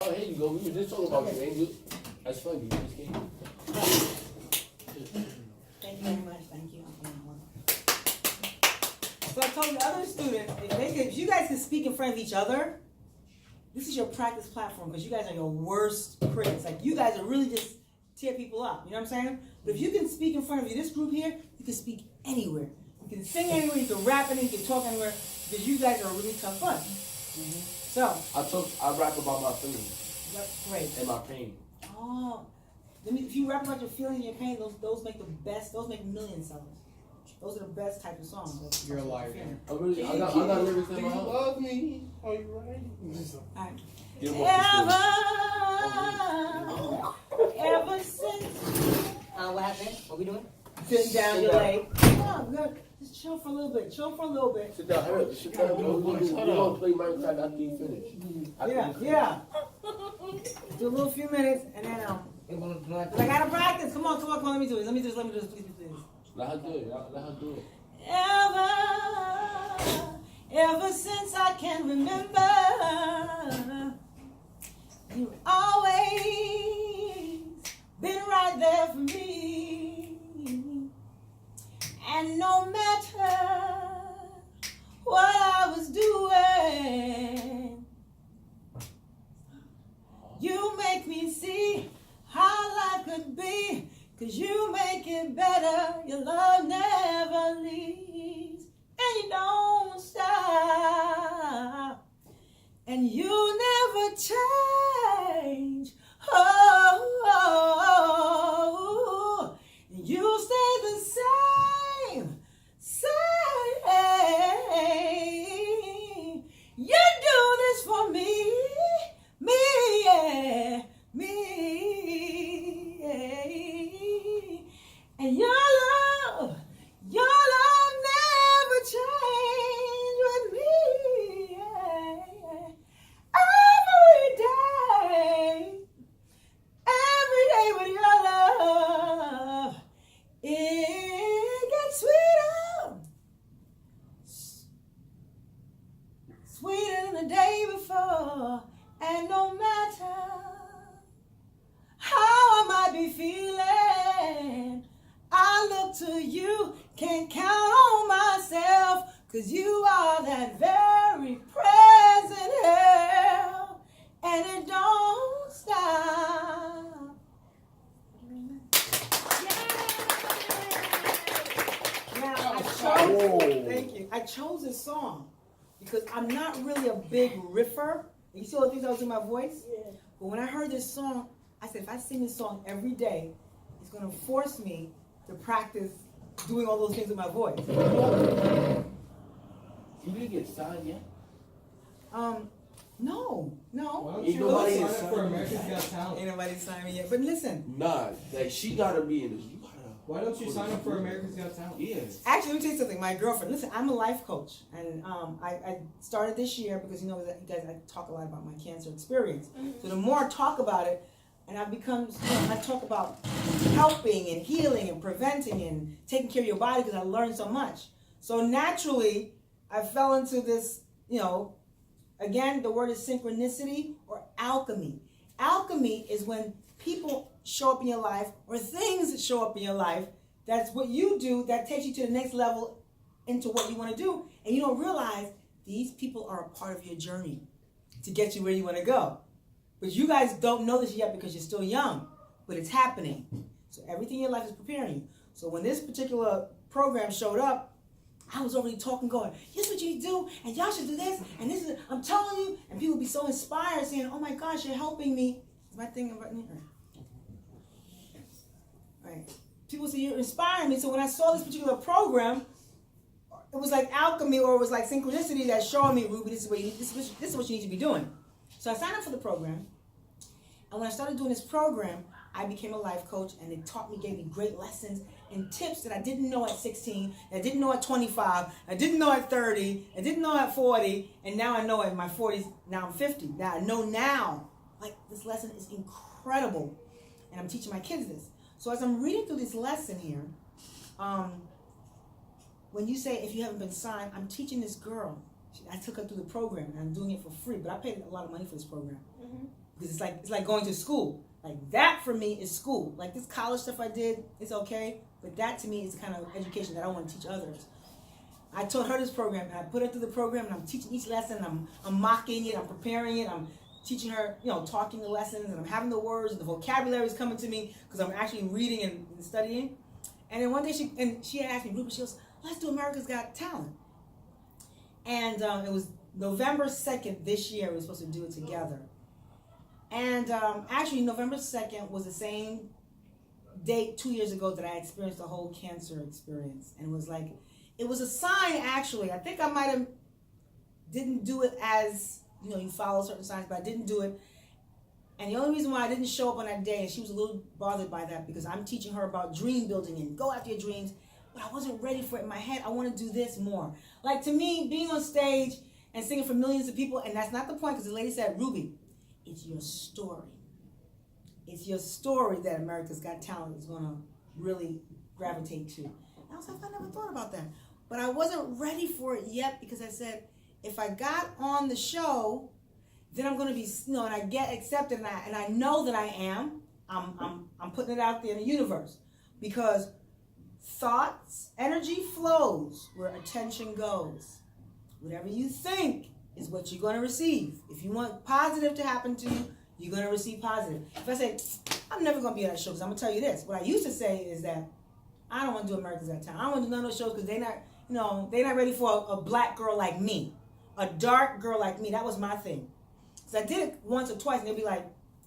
Oh, here you go. We were just talking about you, Angel. That's funny. You just came. Thank you very much. Thank you. So I told the other students, if you guys can speak in front of each other, this is your practice platform because you guys are your worst critics. Like you guys are really just tear people up. You know what I'm saying? But if you can speak in front of you, this group here, you can speak anywhere. You can sing anywhere. You can rap anywhere. You can talk anywhere because you guys are really tough fun. So I rap about my feelings. That's great. And my pain. Oh, if you rap about your feelings and your pain, those make the best. Those make million sellers. Those are the best type of songs. You're a liar. I got lyrics in my Do you heart. love me? Are you ready? Ever since. What happened? What we doing? Sitting down, you're like, oh, good. Just chill for a little bit. Chill for a little bit. Sit down, hurry up. Sit down. We're gonna play Minecraft after you finish. Yeah. Do a little few minutes and then but I gotta practice. Come on. Let me do it. Please. Let her do it. Let her do it. Ever since I can remember, you always been right there for me. And no matter what I was doing, you make me see how life could be. 'Cause you make it better, your love never leaves, and you don't stop, and you never change, and you stay the same, you do this for me, yeah, me, yeah. And your love never changed with me. Every day with your love, it gets sweeter than the day before. And no matter how I might be feeling, I look to you, can't count on myself, 'cause you are that very present help, and it don't stop. Now, thank you. I chose this song because I'm not really a big riffer. You see all the things I was in my voice? Yeah. But when I heard this song, I said, if I sing this song every day, it's going to force me to practice doing all those things with my voice. You didn't get signed yet? No. Why don't Ain't you nobody sign up signed for me. America's Got Talent? Ain't nobody signed me yet. But listen. Nah, like she gotta be in this. You gotta. Why don't you sign up for America's Got Talent? Yes. Actually, let me tell you something. My girlfriend, listen, I'm a life coach. And I started this year because you guys, I talk a lot about my cancer experience. So the more I talk about it, and I talk about helping and healing and preventing and taking care of your body because I learned so much. So naturally, I fell into this, again, the word is synchronicity or alchemy. Alchemy is when people show up in your life or things show up in your life. That's what you do that takes you to the next level into what you want to do. And you don't realize these people are a part of your journey to get you where you want to go. But you guys don't know this yet because you're still young, but it's happening. So everything in your life is preparing you. So when this particular program showed up, I was already talking, going, here's what you do, and y'all should do this, and this is, I'm telling you, and people be so inspired saying, oh my gosh, you're helping me. Is my thing right here? Right. People say, you're inspiring me. So when I saw this particular program, it was like alchemy or it was like synchronicity that's showing me, Ruby, this is what you need to be doing. So I signed up for the program, and when I started doing this program, I became a life coach, and it gave me great lessons and tips that I didn't know at 16, I didn't know at 25, I didn't know at 30, I didn't know at 40, and now I know at my 40s, now I'm 50. Now I know now, like this lesson is incredible, and I'm teaching my kids this. So as I'm reading through this lesson here, when you say if you haven't been signed, I'm teaching this girl. I took her through the program, and I'm doing it for free, but I paid a lot of money for this program. because it's like going to school. Like that for me is school. Like this college stuff I did is okay, but that to me is the kind of education that I want to teach others. I taught her this program, and I put her through the program, and I'm teaching each lesson. I'm mocking it, I'm preparing it, I'm teaching her, talking the lessons, and I'm having the words, and the vocabulary is coming to me because I'm actually reading and studying. And then one day she had asked me, Ruby, she goes, let's do America's Got Talent. And it was November 2nd this year, we were supposed to do it together. And actually, November 2nd was the same date 2 years ago that I experienced the whole cancer experience. And it was a sign, actually. I think I might have didn't do it as, you follow certain signs, but I didn't do it. And the only reason why I didn't show up on that day, and she was a little bothered by that, because I'm teaching her about dream building and go after your dreams, but I wasn't ready for it in my head. I want to do this more. Like, to me, being on stage and singing for millions of people, and that's not the point, because the lady said, Ruby, it's your story. It's your story that America's Got Talent is going to really gravitate to. And I was like, I never thought about that. But I wasn't ready for it yet, because I said, if I got on the show, then I'm going to be, and I get accepted, and I know that I am. I'm putting it out there in the universe, because thoughts, energy flows where attention goes. Whatever you think is what you're going to receive. If you want positive to happen to you, you're going to receive positive. If I say, I'm never going to be on that show, because I'm going to tell you this. What I used to say is that I don't want to do America's Got Talent. I don't want to do none of those shows because they're not ready for a black girl like me, a dark girl like me. That was my thing. So I did it once or twice, and they'd be like,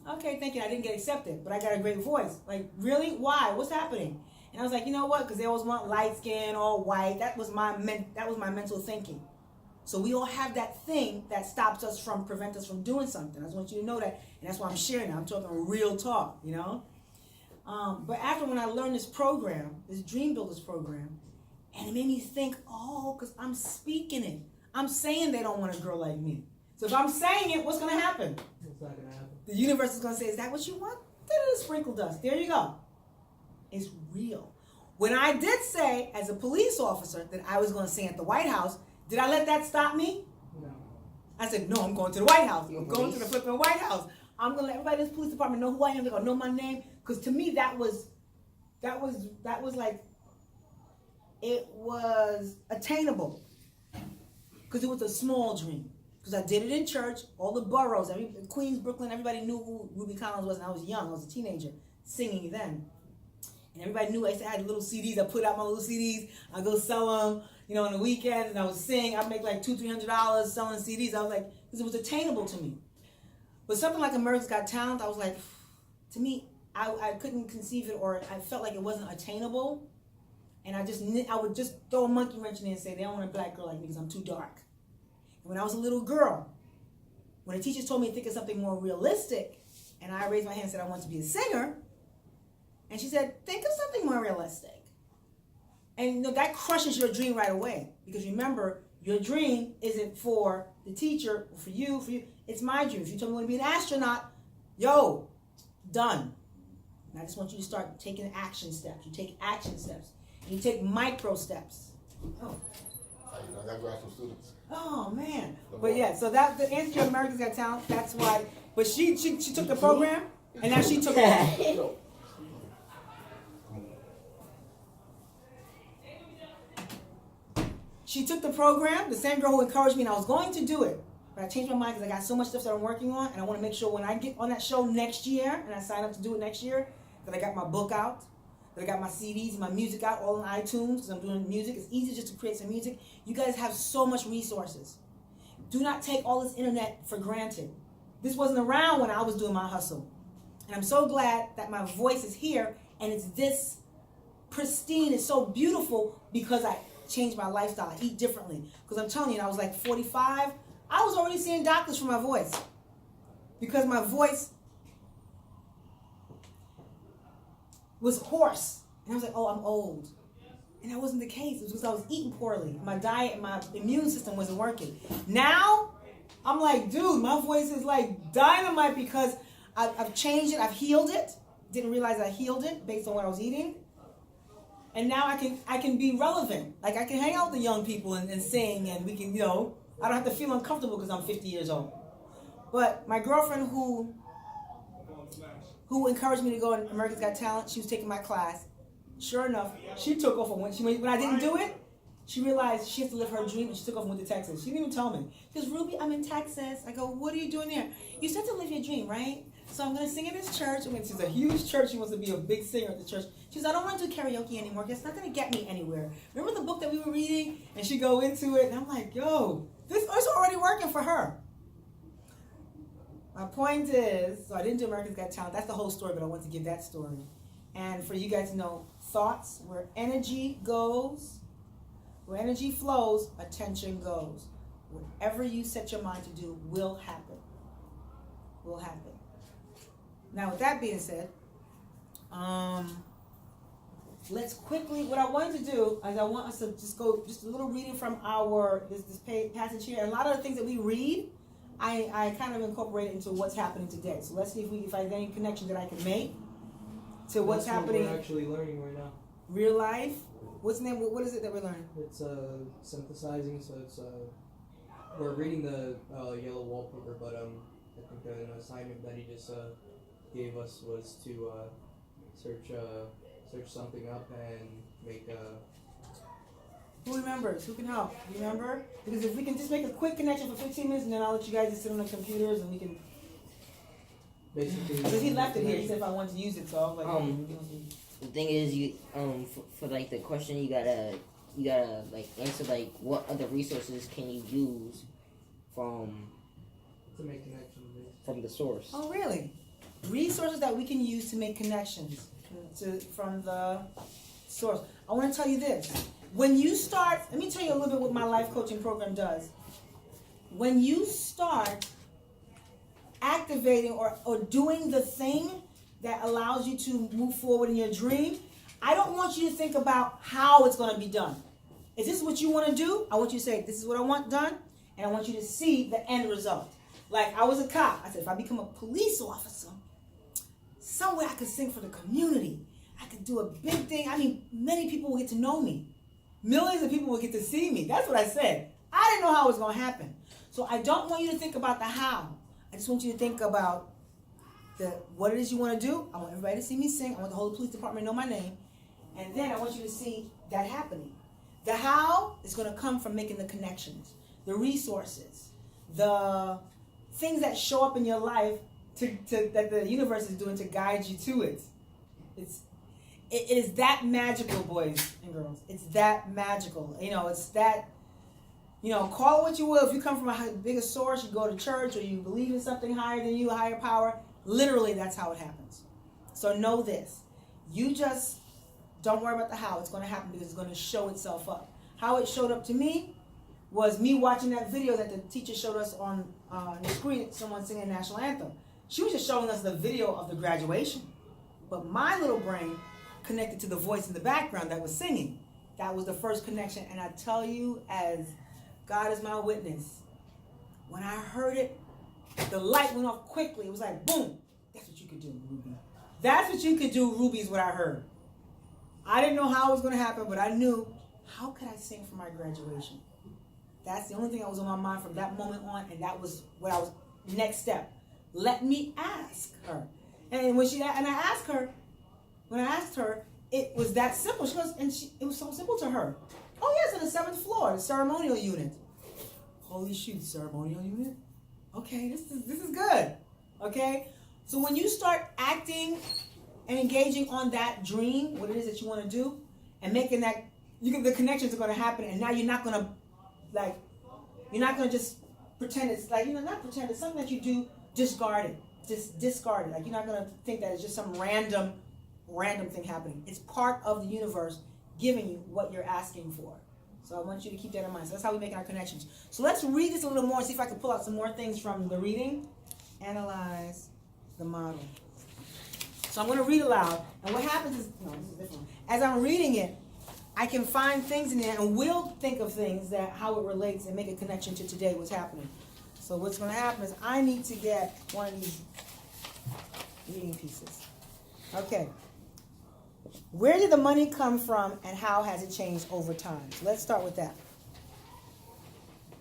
okay, thank you, I didn't get accepted, but I got a great voice. Like, really? Why? What's happening? And I was like, you know what? Because they always want light skin, all white. That was my mental thinking. So we all have that thing that stops us from, prevent us from doing something. I just want you to know that, and that's why I'm sharing it. I'm talking real talk, But after when I learned this program, this Dream Builders program, and it made me think, because I'm speaking it. I'm saying they don't want a girl like me. So if I'm saying it, what's going to happen? It's not going to happen. The universe is going to say, is that what you want? Sprinkle dust. There you go. It's real. When I did say, as a police officer, that I was going to sing at the White House, did I let that stop me? No. I said, no, I'm going to the White House. I'm going to the flipping White House. I'm going to let everybody in this police department know who I am. They're going to know my name. Because to me, that was like, it was attainable. Because it was a small dream. Because I did it in church, all the boroughs, Queens, Brooklyn, everybody knew who Ruby Collins was, and I was young. I was a teenager singing then. And everybody knew I had little CDs. I put out my little CDs. I go sell them, on the weekends, and I would sing. I'd make like $200-300 selling CDs. I was like, because it was attainable to me. But something like America's Got Talent, I was like, to me, I couldn't conceive it, or I felt like it wasn't attainable. And I would just throw a monkey wrench in there and say, they don't want a black girl like me because I'm too dark. And when I was a little girl, when the teachers told me to think of something more realistic, and I raised my hand and said I wanted to be a singer, and she said, think of something more realistic. And that crushes your dream right away. Because remember, your dream isn't for the teacher, or for you. It's my dream. If you told me I want to be an astronaut, done. And I just want you to start taking action steps. You take action steps. And you take micro steps. Oh. I got to grab some students. Oh, man. But yeah, so that the answer to America's Got Talent, that's why. But she took the program, and now she took it. She took the program, the same girl who encouraged me, and I was going to do it. But I changed my mind because I got so much stuff that I'm working on, and I want to make sure when I get on that show next year, and I sign up to do it next year, that I got my book out, that I got my CDs and my music out, all on iTunes, because I'm doing music. It's easy just to create some music. You guys have so much resources. Do not take all this internet for granted. This wasn't around when I was doing my hustle. And I'm so glad that my voice is here, and it's this pristine, it's so beautiful because I changed my lifestyle. I eat differently. Because I'm telling you, I was like 45, I was already seeing doctors for my voice. Because my voice was hoarse. And I was like, oh, I'm old. And that wasn't the case. It was because I was eating poorly. My diet and my immune system wasn't working. Now, I'm like, dude, my voice is like dynamite because I've changed it. I've healed it. Didn't realize I healed it based on what I was eating. And now I can be relevant. Like I can hang out with the young people and sing, and we can, I don't have to feel uncomfortable because I'm 50 years old. But my girlfriend who who encouraged me to go in America's Got Talent, she was taking my class. Sure enough, she took off and when I didn't do it, she realized she has to live her dream, and she took off and went to Texas. She didn't even tell me. She goes, Ruby, I'm in Texas. I go, what are you doing there? You said to live your dream, right? So I'm going to sing in this church. I mean, she's a huge church. She wants to be a big singer at the church. She says, I don't want to do karaoke anymore. It's not going to get me anywhere. Remember the book that we were reading? And she go into it, and I'm like, yo, this is already working for her. My point is, so I didn't do America's Got Talent. That's the whole story, but I want to give that story. And for you guys to know, thoughts, where energy goes, where energy flows, attention goes. Whatever you set your mind to do will happen. Will happen. Now, with that being said, let's quickly, what I wanted to do is I want us to just go, just a little reading from this passage here. And a lot of the things that we read, I kind of incorporate into what's happening today. So let's see if I have any connection that I can make to what's happening. We're actually learning right now. Real life. What's the name? What is it that we're learning? It's synthesizing. So it's we're reading the yellow wallpaper, but I think an assignment that he just gave us was to search something up and make a. Who remembers? Who can help? You remember? Because if we can just make a quick connection for 15 minutes, and then I'll let you guys just sit on the computers and we can. Basically. Because he left it here. He said if I wanted to use it, so I was like. The thing is, you for like the question, you gotta like answer like what other resources can you use from To make connections. from the source. Oh, really? Resources that we can use to make connections from the source. I want to tell you this. When you start, let me tell you a little bit what my life coaching program does. When you start activating or doing the thing that allows you to move forward in your dream, I don't want you to think about how it's going to be done. If this is what you want to do, I want you to say, this is what I want done, and I want you to see the end result. Like, I was a cop. I said, if I become a police officer, somewhere I could sing for the community. I could do a big thing. I mean, many people will get to know me. Millions of people will get to see me. That's what I said. I didn't know how it was going to happen. So I don't want you to think about the how. I just want you to think about what it is you want to do. I want everybody to see me sing. I want the whole police department to know my name. And then I want you to see that happening. The how is going to come from making the connections, the resources, the things that show up in your life that the universe is doing to guide you to it. It is that magical, boys and girls. It's that magical. It's that, call it what you will. If you come from a bigger source, you go to church, or you believe in something higher than you, a higher power, literally that's how it happens. So know this. You just don't worry about the how. It's going to happen because it's going to show itself up. How it showed up to me was me watching that video that the teacher showed us on the screen, someone singing the national anthem. She was just showing us the video of the graduation. But my little brain connected to the voice in the background that was singing. That was the first connection. And I tell you, as God is my witness, when I heard it, the light went off quickly. It was like, boom. That's what you could do, Ruby. That's what you could do, Ruby, is what I heard. I didn't know how it was going to happen, but I knew, how could I sing for my graduation? That's the only thing that was on my mind from that moment on, and that was what I was, next step. Let me ask her. And when I asked her, it was that simple. She goes, it was so simple to her. Oh yes, on the 7th floor, the ceremonial unit. Holy shoot, ceremonial unit? Okay, this is good. Okay? So when you start acting and engaging on that dream, what it is that you want to do, and making that, the connections are going to happen, and now you're not going to just pretend it's like, not pretend, it's something that you do, discard it. Just discard it. Like, you're not going to think that it's just some random thing happening. It's part of the universe giving you what you're asking for. So I want you to keep that in mind. So that's how we make our connections. So let's read this a little more and see if I can pull out some more things from the reading. Analyze the model. So I'm going to read aloud. And what happens is, this is different. As I'm reading it, I can find things in there and will think of things that how it relates and make a connection to today, what's happening. So what's going to happen is I need to get one of these reading pieces. Okay. Where did the money come from and how has it changed over time? So let's start with that.